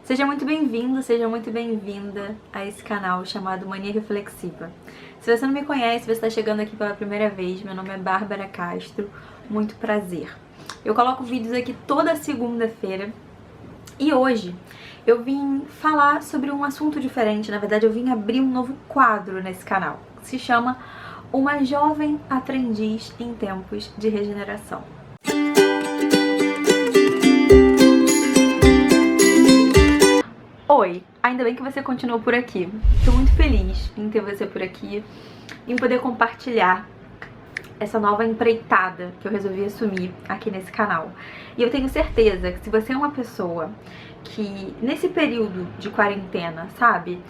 Seja muito bem-vindo, seja muito bem-vinda a esse canal chamado Mania Reflexiva. Se você não me conhece, você está chegando aqui pela primeira vez, meu nome é Bárbara Castro, muito prazer. Eu coloco vídeos aqui toda segunda-feira e hoje eu vim falar sobre um assunto diferente, na verdade eu vim abrir um novo quadro nesse canal, que se chama Uma Jovem Aprendiz em Tempos de Regeneração. Oi, ainda bem que você continuou por aqui. Estou muito feliz em ter você por aqui, em poder compartilhar essa nova empreitada que eu resolvi assumir aqui nesse canal. E eu tenho certeza que se você é uma pessoa que nesse período de quarentena, sabe?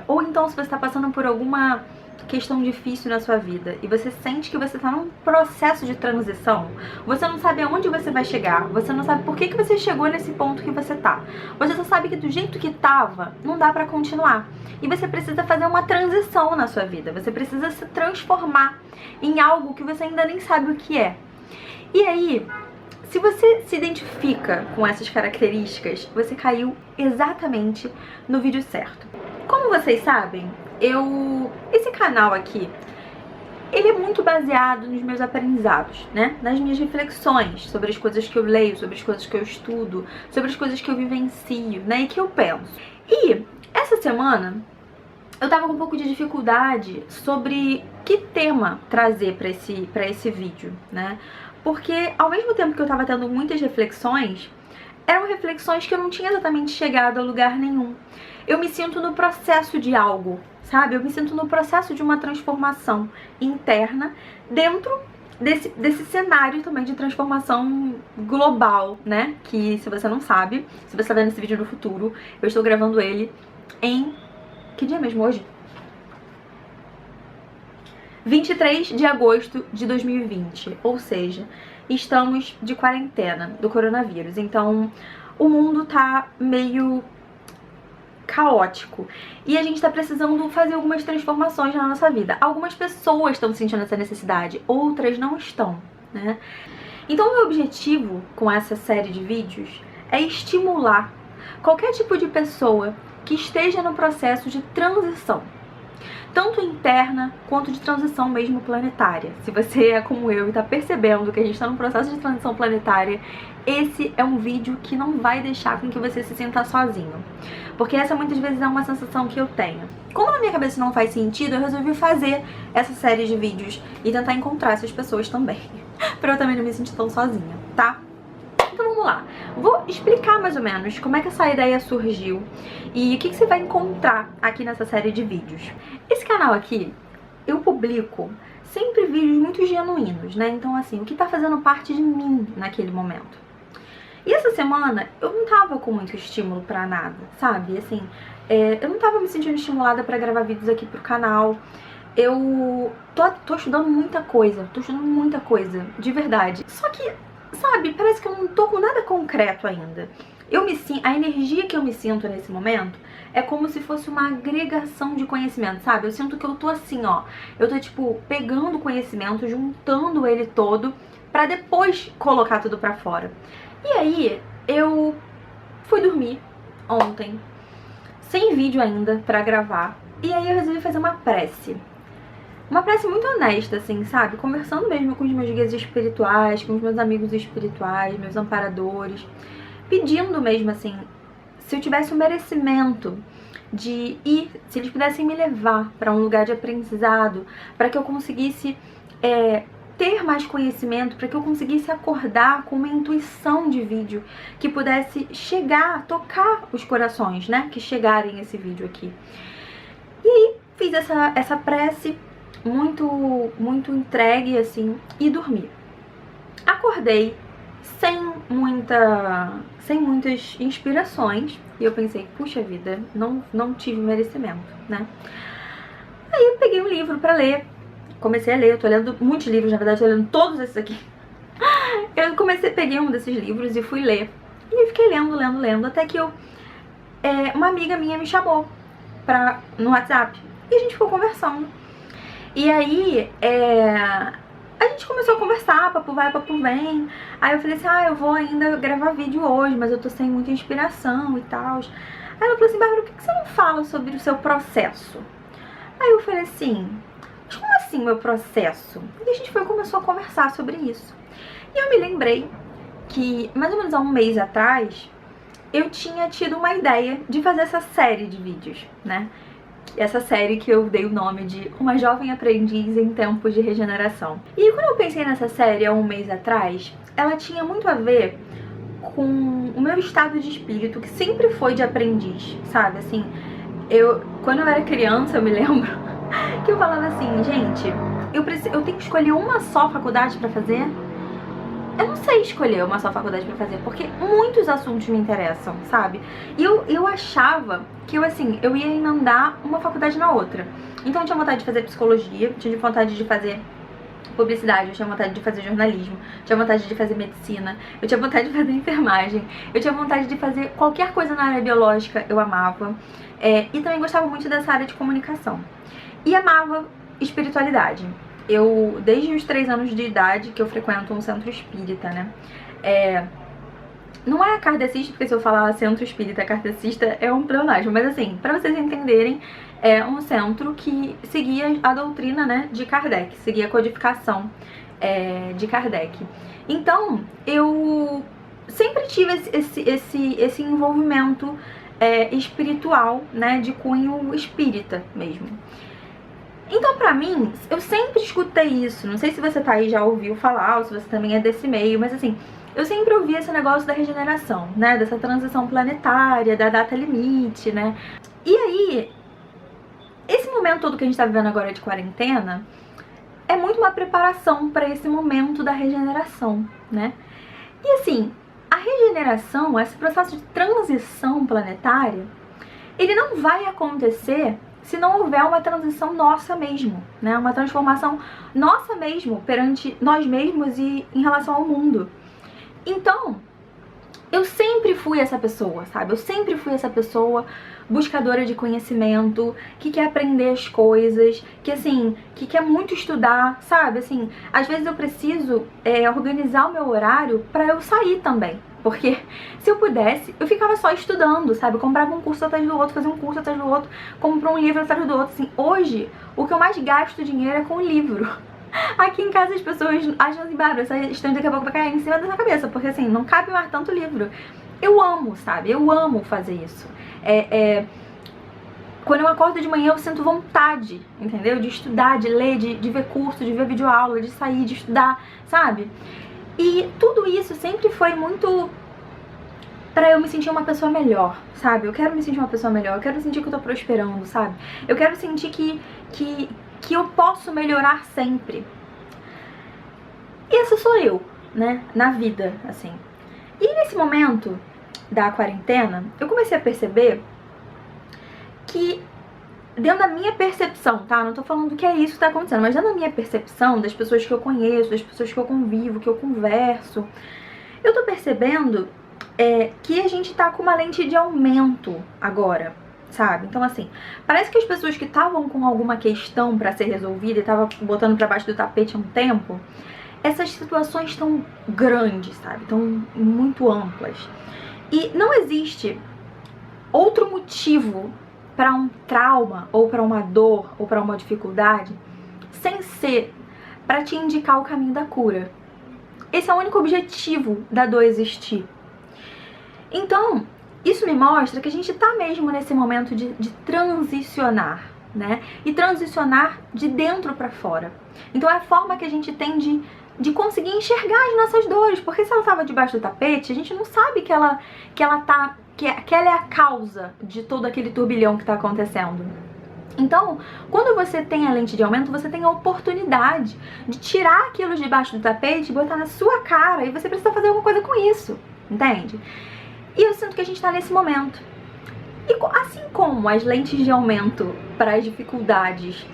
Ou então se você está passando por alguma questão difícil na sua vida e você sente que você está num processo de transição, você não sabe aonde você vai chegar, você não sabe por que você chegou nesse ponto que você tá. Você só sabe que do jeito que tava, não dá pra continuar. E você precisa fazer uma transição na sua vida, você precisa se transformar em algo que você ainda nem sabe o que é. E aí, se você se identifica com essas características, você caiu exatamente no vídeo certo. Como vocês sabem, esse canal aqui, ele é muito baseado nos meus aprendizados, né? Nas minhas reflexões sobre as coisas que eu leio, sobre as coisas que eu estudo, sobre as coisas que eu vivencio, né? E que eu penso. E essa semana eu tava com um pouco de dificuldade sobre que tema trazer pra esse vídeo, né? Porque ao mesmo tempo que eu tava tendo muitas reflexões, eram reflexões que eu não tinha exatamente chegado a lugar nenhum. Eu me sinto no processo de algo, sabe? Eu me sinto no processo de uma transformação interna dentro desse cenário também de transformação global, né? Que, se você não sabe, se você está vendo esse vídeo no futuro, eu estou gravando ele em... Que dia mesmo hoje? 23 de agosto de 2020, ou seja, estamos de quarentena do coronavírus, então o mundo tá meio caótico e a gente tá precisando fazer algumas transformações na nossa vida. Algumas pessoas estão sentindo essa necessidade, outras não estão, né? Então o meu objetivo com essa série de vídeos é estimular qualquer tipo de pessoa que esteja no processo de transição, tanto interna quanto de transição mesmo planetária. Se você é como eu e tá percebendo que a gente está num processo de transição planetária, esse é um vídeo que não vai deixar com que você se sinta sozinho. Porque essa muitas vezes é uma sensação que eu tenho. Como na minha cabeça não faz sentido, eu resolvi fazer essa série de vídeos e tentar encontrar essas pessoas também. Pra eu também não me sentir tão sozinha, tá? Então vamos lá, vou explicar mais ou menos como é que essa ideia surgiu e o que você vai encontrar aqui nessa série de vídeos. Esse canal aqui, eu publico sempre vídeos muito genuínos, né? Então assim, o que tá fazendo parte de mim naquele momento. E essa semana eu não tava com muito estímulo pra nada, sabe? Assim, eu não tava me sentindo estimulada pra gravar vídeos aqui pro canal. Eu tô estudando muita coisa, de verdade. Só que, sabe, parece que eu não tô com nada concreto ainda. A energia que eu me sinto nesse momento é como se fosse uma agregação de conhecimento, sabe? Eu sinto que eu tô assim, ó, eu tô tipo pegando conhecimento, juntando ele todo pra depois colocar tudo pra fora. E aí, eu fui dormir ontem, sem vídeo ainda pra gravar, e aí eu resolvi fazer uma prece. Uma prece muito honesta, assim, sabe? Conversando mesmo com os meus guias espirituais, com os meus amigos espirituais, meus amparadores, pedindo mesmo, assim, se eu tivesse o merecimento de ir, se eles pudessem me levar para um lugar de aprendizado, para que eu conseguisse ter mais conhecimento, para que eu conseguisse acordar com uma intuição de vídeo que pudesse chegar, tocar os corações, né? Que chegarem esse vídeo aqui. E aí, fiz essa prece muito entregue, assim, e dormi. Acordei sem muitas inspirações, e eu pensei, puxa vida, não tive merecimento, né? Aí eu peguei um livro pra ler, comecei a ler, eu tô lendo muitos livros, na verdade, tô lendo todos esses aqui. Peguei um desses livros e fui ler, e eu fiquei lendo, até que uma amiga minha me chamou no WhatsApp, e a gente ficou conversando. E aí, a gente começou a conversar, papo vai, papo vem. Aí eu falei assim, eu vou ainda gravar vídeo hoje, mas eu tô sem muita inspiração e tal. Aí ela falou assim, Bárbara, por que você não fala sobre o seu processo? Aí eu falei assim, mas como assim meu processo? E a gente começou a conversar sobre isso. E eu me lembrei que, mais ou menos há um mês atrás, eu tinha tido uma ideia de fazer essa série de vídeos, né? Essa série que eu dei o nome de Uma Jovem Aprendiz em Tempos de Regeneração. E quando eu pensei nessa série há um mês atrás, ela tinha muito a ver com o meu estado de espírito, que sempre foi de aprendiz, sabe? Assim, quando eu era criança, eu me lembro que eu falava assim, gente, eu tenho que escolher uma só faculdade pra fazer? Eu não sei escolher uma só faculdade pra fazer, porque muitos assuntos me interessam, sabe? E eu achava que eu ia emendar uma faculdade na outra. Então eu tinha vontade de fazer psicologia, tinha vontade de fazer publicidade, eu tinha vontade de fazer jornalismo, eu tinha vontade de fazer medicina, eu tinha vontade de fazer enfermagem, eu tinha vontade de fazer qualquer coisa na área biológica, eu amava. E também gostava muito dessa área de comunicação. E amava espiritualidade. Desde os 3 anos de idade, que eu frequento um centro espírita, né? Não é kardecista, porque se eu falar centro espírita kardecista é um pleonasmo, mas assim, pra vocês entenderem, é um centro que seguia a doutrina, né, de Kardec, seguia a codificação de Kardec. Então, eu sempre tive esse envolvimento espiritual, né, de cunho espírita mesmo. Então, pra mim, eu sempre escutei isso. Não sei se você tá aí já ouviu falar, ou se você também é desse meio, mas assim, eu sempre ouvi esse negócio da regeneração, né? Dessa transição planetária, da data limite, né? E aí, esse momento todo que a gente tá vivendo agora de quarentena é muito uma preparação pra esse momento da regeneração, né? E assim, a regeneração, esse processo de transição planetária, ele não vai acontecer se não houver uma transição nossa mesmo, né? Uma transformação nossa mesmo perante nós mesmos e em relação ao mundo. Então, eu sempre fui essa pessoa, sabe? Eu sempre fui essa pessoa buscadora de conhecimento, que quer aprender as coisas, que assim, que quer muito estudar, sabe? Assim, às vezes eu preciso organizar o meu horário pra eu sair também. Porque se eu pudesse, eu ficava só estudando, sabe? Eu comprava um curso atrás do outro, fazia um curso atrás do outro, comprava um livro atrás do outro. Assim, hoje, o que eu mais gasto dinheiro é com livro. Aqui em casa as pessoas acham assim, Bárbara, essa estante daqui a pouco vai cair em cima da sua cabeça, porque assim, não cabe mais tanto livro. Eu amo, sabe? Eu amo fazer isso. Quando eu acordo de manhã eu sinto vontade, entendeu? De estudar, de ler, de ver curso, de ver videoaula, de sair, de estudar, sabe? E tudo isso sempre foi muito pra eu me sentir uma pessoa melhor, sabe? Eu quero me sentir uma pessoa melhor, eu quero sentir que eu tô prosperando, sabe? Eu quero sentir que eu posso melhorar sempre. E essa sou eu, né? Na vida, assim. E nesse momento da quarentena, eu comecei a perceber que dentro da minha percepção, tá? Não tô falando que é isso que tá acontecendo, mas dentro da minha percepção, das pessoas que eu conheço, das pessoas que eu convivo, que eu converso, eu tô percebendo que a gente tá com uma lente de aumento agora, sabe? Então assim, parece que as pessoas que estavam com alguma questão pra ser resolvida e estavam botando pra baixo do tapete há um tempo, essas situações estão grandes, sabe? Estão muito amplas. E não existe outro motivo para um trauma, ou para uma dor, ou para uma dificuldade, sem ser para te indicar o caminho da cura. Esse é o único objetivo da dor existir. Então, isso me mostra que a gente tá mesmo nesse momento de transicionar, né? E transicionar de dentro para fora. Então é a forma que a gente tem de conseguir enxergar as nossas dores, porque se ela tava debaixo do tapete, a gente não sabe que ela é a causa de todo aquele turbilhão que tá acontecendo. Então, quando você tem a lente de aumento, você tem a oportunidade de tirar aquilo de debaixo do tapete e botar na sua cara, e você precisa fazer alguma coisa com isso, entende? E eu sinto que a gente tá nesse momento. E assim como as lentes de aumento para as dificuldades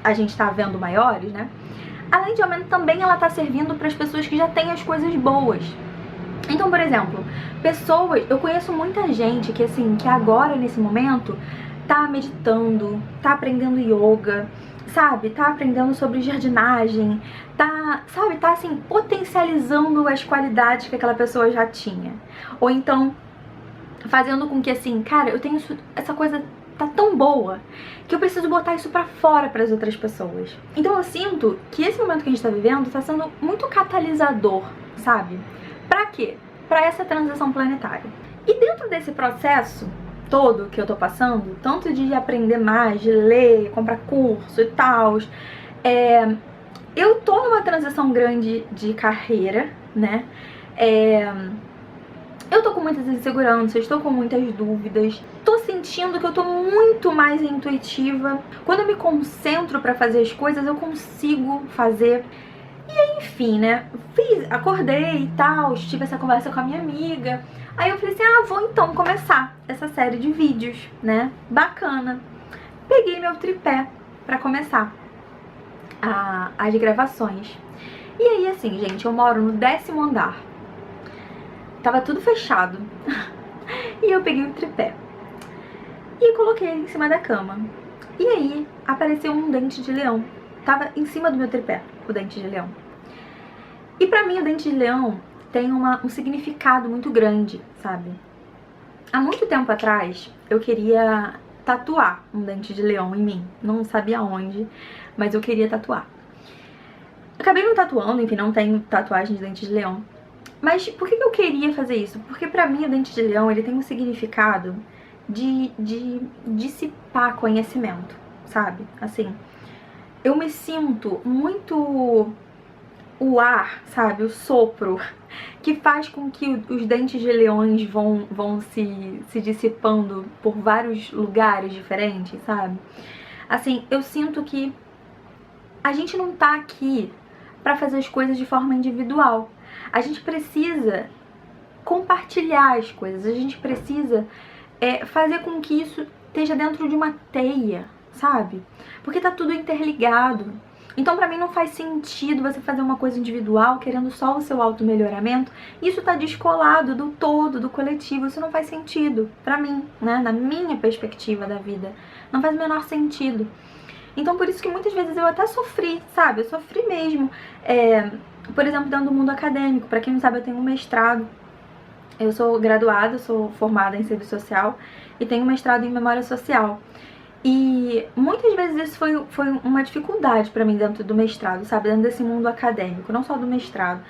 a gente tá vendo maiores, né? A lente de aumento também ela tá servindo para as pessoas que já têm as coisas boas. Então, por exemplo, eu conheço muita gente que assim, que agora nesse momento tá meditando, tá aprendendo yoga, sabe, tá aprendendo sobre jardinagem, tá, sabe, tá assim, potencializando as qualidades que aquela pessoa já tinha. Ou então, fazendo com que assim, cara, eu tenho isso, essa coisa tá tão boa que eu preciso botar isso pra fora pras outras pessoas. Então eu sinto que esse momento que a gente tá vivendo tá sendo muito catalisador, sabe? Pra quê? Pra essa transição planetária. E dentro desse processo todo que eu tô passando, tanto de aprender mais, de ler, comprar curso e tal, eu tô numa transição grande de carreira, né? Eu tô com muitas inseguranças, estou com muitas dúvidas, tô sentindo que eu tô muito mais intuitiva. Quando eu me concentro pra fazer as coisas, eu consigo fazer. E aí, enfim, né, acordei e tal, tive essa conversa com a minha amiga. Aí eu falei assim, vou então começar essa série de vídeos, né, bacana. Peguei meu tripé pra começar as gravações. E aí, assim, gente, eu moro no 10º andar. Tava tudo fechado. E eu peguei o tripé e coloquei ele em cima da cama. E aí apareceu um dente de leão. Tava em cima do meu tripé, o dente de leão. E pra mim o dente de leão tem um significado muito grande, sabe? Há muito tempo atrás eu queria tatuar um dente de leão em mim. Não sabia onde, mas eu queria tatuar. Acabei me tatuando, enfim, não tenho tatuagem de dente de leão. Mas por que eu queria fazer isso? Porque pra mim o dente de leão, ele tem um significado de dissipar conhecimento, sabe? Assim, eu me sinto muito o ar, sabe? O sopro que faz com que os dentes de leões vão se dissipando por vários lugares diferentes, sabe? Assim, eu sinto que a gente não tá aqui pra fazer as coisas de forma individual. A gente precisa compartilhar as coisas, a gente precisa fazer com que isso esteja dentro de uma teia, sabe? Porque tá tudo interligado. Então pra mim não faz sentido você fazer uma coisa individual querendo só o seu auto-melhoramento. Isso tá descolado do todo, do coletivo, isso não faz sentido pra mim, né? Na minha perspectiva da vida, não faz o menor sentido. Então por isso que muitas vezes eu até sofri, sabe? Eu sofri mesmo. Por exemplo, dentro do mundo acadêmico, pra quem não sabe, eu tenho um mestrado. Eu sou graduada, sou formada em serviço social e tenho um mestrado em memória social. E muitas vezes isso foi uma dificuldade pra mim dentro do mestrado, sabe? Dentro desse mundo acadêmico, não só do mestrado.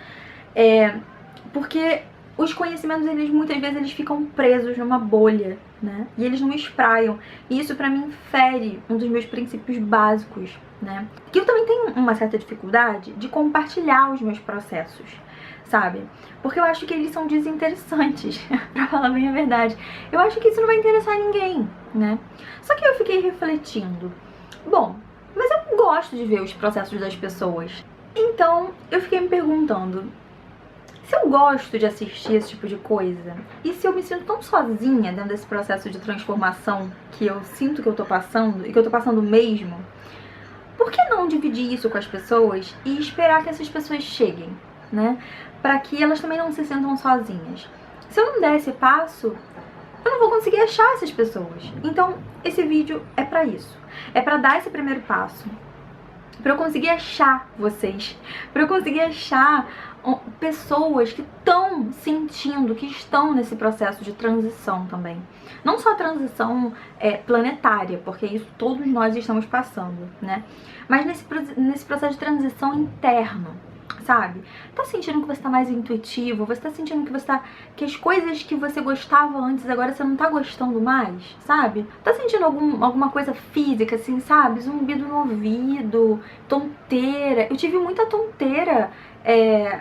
Porque os conhecimentos, eles muitas vezes eles ficam presos numa bolha, né? E eles não espraiam. E isso pra mim fere um dos meus princípios básicos, né? Que eu também tenho uma certa dificuldade de compartilhar os meus processos, sabe? Porque eu acho que eles são desinteressantes, pra falar bem a verdade. Eu acho que isso não vai interessar ninguém, né? Só que eu fiquei refletindo. Bom, mas eu gosto de ver os processos das pessoas. Então, eu fiquei me perguntando, se eu gosto de assistir esse tipo de coisa, e se eu me sinto tão sozinha dentro desse processo de transformação que eu sinto que eu tô passando, e que eu tô passando mesmo, por que não dividir isso com as pessoas e esperar que essas pessoas cheguem, né? Pra que elas também não se sintam sozinhas. Se eu não der esse passo, eu não vou conseguir achar essas pessoas. Então, esse vídeo é pra isso. É pra dar esse primeiro passo. Pra eu conseguir achar vocês. Pra eu conseguir achar pessoas que estão sentindo, que estão nesse processo de transição também. Não só transição planetária, porque isso todos nós estamos passando, né? Mas nesse processo de transição interno, sabe? Tá sentindo que você tá mais intuitivo, você tá sentindo que as coisas que você gostava antes, agora você não tá gostando mais, sabe? Tá sentindo alguma coisa física, assim, sabe? Zumbido no ouvido, tonteira. Eu tive muita tonteira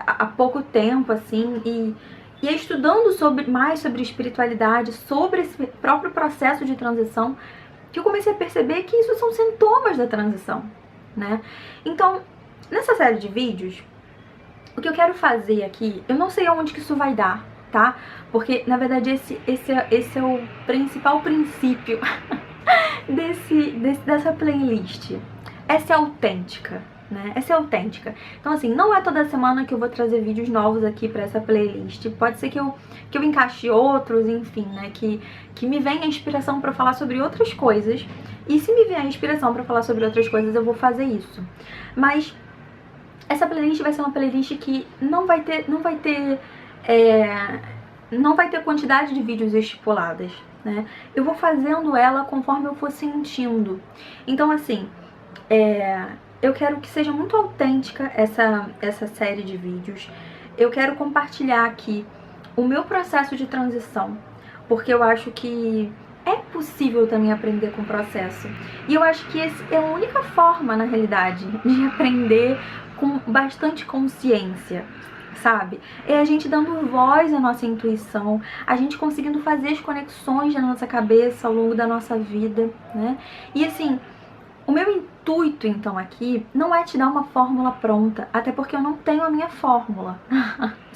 há pouco tempo, assim, e estudando mais sobre espiritualidade, sobre esse próprio processo de transição, que eu comecei a perceber que isso são sintomas da transição, né? Então, nessa série de vídeos, o que eu quero fazer aqui, eu não sei aonde que isso vai dar, tá? Porque, na verdade, esse é o principal princípio dessa playlist. É ser autêntica, né? É ser autêntica. Então, assim, não é toda semana que eu vou trazer vídeos novos aqui pra essa playlist. Pode ser que eu encaixe outros, enfim, né? Que me venha a inspiração pra falar sobre outras coisas. E se me vier a inspiração pra falar sobre outras coisas, eu vou fazer isso. Mas essa playlist vai ser uma playlist que não vai ter quantidade de vídeos estipuladas, né? Eu vou fazendo ela conforme eu for sentindo. Então, assim, eu quero que seja muito autêntica essa série de vídeos. Eu quero compartilhar aqui o meu processo de transição, porque eu acho que é possível também aprender com o processo. E eu acho que essa é a única forma, na realidade, de aprender com bastante consciência, sabe? É a gente dando voz à nossa intuição, a gente conseguindo fazer as conexões na nossa cabeça ao longo da nossa vida, né? E assim, o meu intuito, então, aqui, não é te dar uma fórmula pronta, até porque eu não tenho a minha fórmula,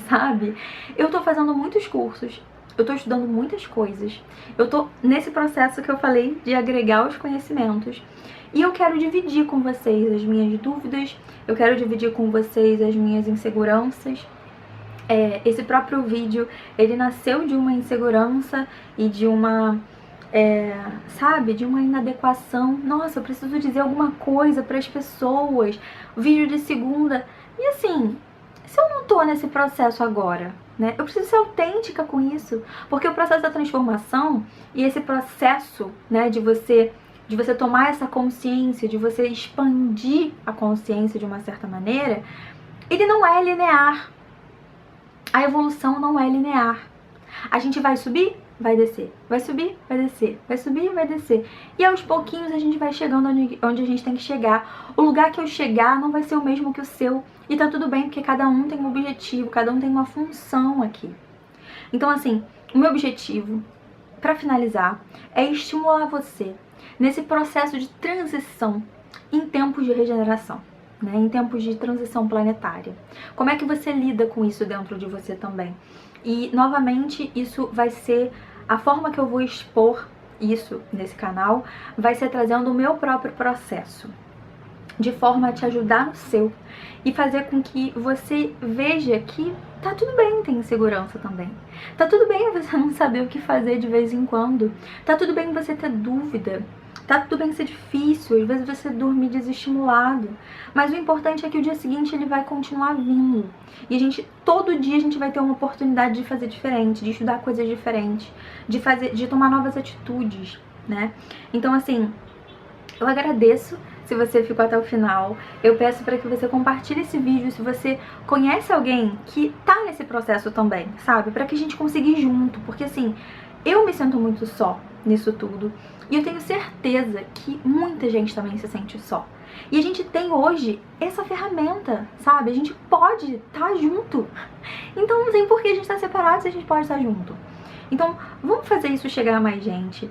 sabe? Eu tô fazendo muitos cursos, eu tô estudando muitas coisas, eu tô nesse processo que eu falei de agregar os conhecimentos. E eu quero dividir com vocês as minhas dúvidas, eu quero dividir com vocês as minhas inseguranças. Esse próprio vídeo, ele nasceu de uma insegurança e de uma, sabe, de uma inadequação. Nossa, eu preciso dizer alguma coisa para as pessoas. Vídeo de segunda. E assim, se eu não tô nesse processo agora, né, eu preciso ser autêntica com isso. Porque o processo da transformação e esse processo, né, de você tomar essa consciência, de você expandir a consciência de uma certa maneira, ele não é linear. A evolução não é linear. A gente vai subir, vai descer. Vai subir, vai descer. Vai subir, vai descer. E aos pouquinhos a gente vai chegando onde a gente tem que chegar. O lugar que eu chegar não vai ser o mesmo que o seu. E tá tudo bem, porque cada um tem um objetivo, cada um tem uma função aqui. Então, assim, o meu objetivo, pra finalizar, é estimular você nesse processo de transição em tempos de regeneração, né? Em tempos de transição planetária. Como é que você lida com isso dentro de você também? E, novamente, isso vai ser a forma que eu vou expor isso nesse canal, vai ser trazendo o meu próprio processo, de forma a te ajudar no seu e fazer com que você veja que tá tudo bem ter insegurança também. Tá tudo bem você não saber o que fazer de vez em quando. Tá tudo bem você ter dúvida. Tá tudo bem ser difícil, às vezes você dormir desestimulado. Mas o importante é que o dia seguinte ele vai continuar vindo. E todo dia a gente vai ter uma oportunidade de fazer diferente, de estudar coisas diferentes, de tomar novas atitudes, né? Então, assim, eu agradeço se você ficou até o final. Eu peço para que você compartilhe esse vídeo se você conhece alguém que tá nesse processo também, sabe? Para que a gente consiga ir junto, porque assim, eu me sinto muito só nisso tudo. E eu tenho certeza que muita gente também se sente só. E a gente tem hoje essa ferramenta, sabe? A gente pode estar junto. Então não tem por que a gente tá separado se a gente pode estar junto. Então vamos fazer isso chegar a mais gente.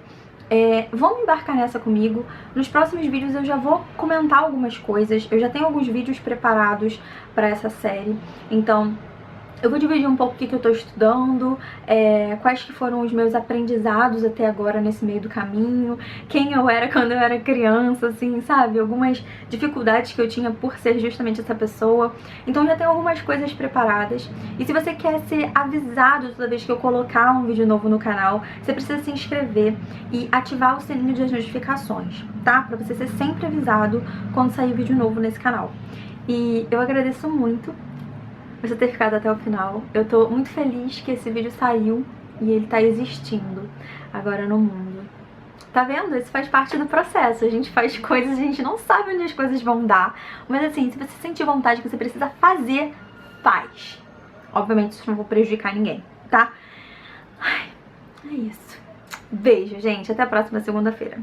Vamos embarcar nessa comigo. Nos próximos vídeos eu já vou comentar algumas coisas. Eu já tenho alguns vídeos preparados para essa série. Então eu vou dividir um pouco o que eu tô estudando, quais que foram os meus aprendizados até agora nesse meio do caminho, quem eu era quando eu era criança, assim, sabe? Algumas dificuldades que eu tinha por ser justamente essa pessoa. Então já tenho algumas coisas preparadas. E se você quer ser avisado toda vez que eu colocar um vídeo novo no canal, você precisa se inscrever e ativar o sininho das notificações, tá? Pra você ser sempre avisado quando sair vídeo novo nesse canal. E eu agradeço muito você ter ficado até o final. Eu tô muito feliz que esse vídeo saiu e ele tá existindo agora no mundo. Tá vendo? Isso faz parte do processo. A gente faz coisas, a gente não sabe onde as coisas vão dar. Mas assim, se você sentir vontade que você precisa fazer, faz. Obviamente isso não vai prejudicar ninguém, tá? Ai, é isso. Beijo, gente. Até a próxima segunda-feira.